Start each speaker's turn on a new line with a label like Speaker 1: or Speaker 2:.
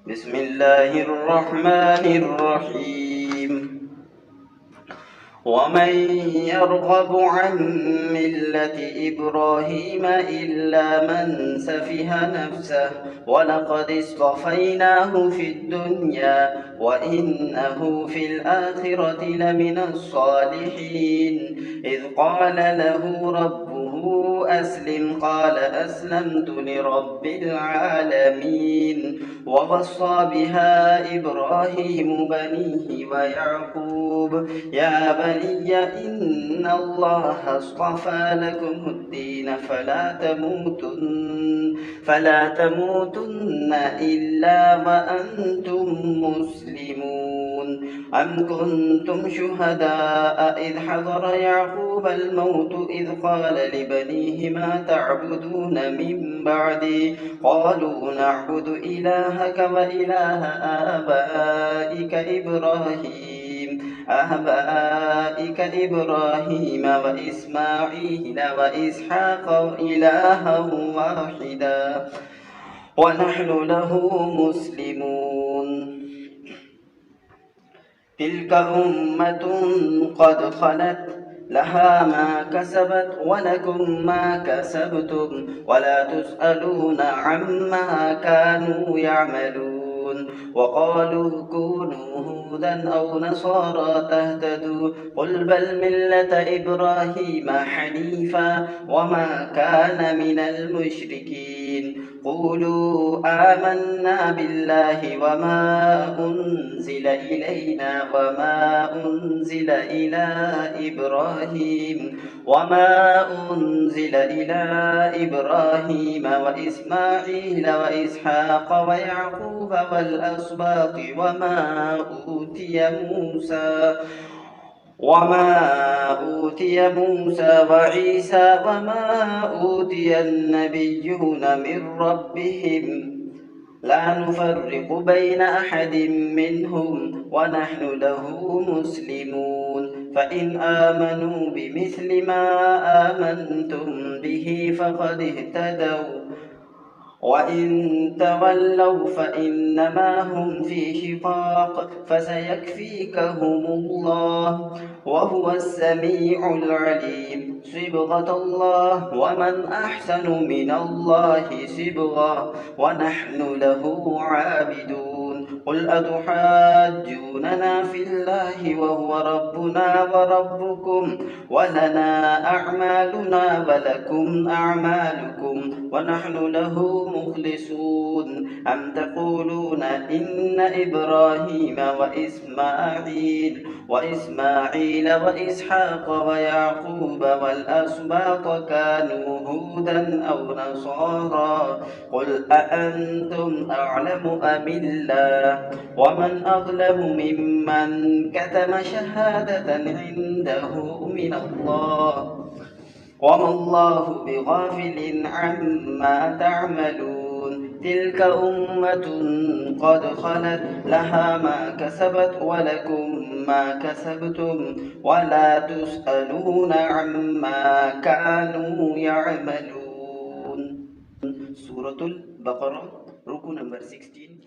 Speaker 1: بسم الله الرحمن الرحيم. ومن يرغب عن ملة إبراهيم إلا من سفه نفسه ولقد اصطفيناه في الدنيا وإنه في الآخرة لمن الصالحين. إذ قال له ربه أسلم قال أسلمت لرب العالمين. ووصى بها إبراهيم بنيه ويعقوب يا بني إن الله اصطفى لكم الدين فلا تموتن إلا وأنتم مسلمون. أم كنتم شهداء إذ حضر يعقوب الموت إذ قال لبنيه ما تعبدون من بعدي قالوا نعبد إلهك وإله آبائك إبراهيم وإسماعيل وإسحاق إلها واحدا ونحن له مسلمون. تلك أمة قد خلت لها ما كسبت ولكم ما كسبتم ولا تسألون عما كانوا يعملون. وقالوا كونوا هودا أو نصارى تهتدوا قل بل ملة إبراهيم حنيفا وما كان من المشركين. قولوا آمنا بالله وما أنزل إلينا وما أنزل إلى إبراهيم وإسماعيل وإسحاق ويعقوب والأسباط وما أوتي موسى وعيسى وما أوتي النبيون من ربهم لا نفرق بين أحد منهم ونحن له مسلمون. فإن آمنوا بمثل ما آمنتم به فقد اهتدوا وإن تولوا فإنما هم في شقاق فسيكفيكهم الله وهو السميع العليم. صبغة الله ومن أحسن من الله صبغة ونحن له عابدون. قل أتحاجوننا في الله وهو ربنا وربكم ولنا أعمالنا ولكم أعمالكم ونحن له مخلصون. أم تقولون إن إبراهيم وإسماعيل وإسحاق ويعقوب والأسباط كانوا هودا أو نصارى قل أأنتم أعلم أم الله ومن أظلم ممن كتم شهادة عنده من الله وما الله بغافل عما تعملون. تلك أمة قد خلت لها ما كسبت ولكم ما كسبتم ولا تسألون عما كانوا يعملون. سورة البقرة ركو نمبر 16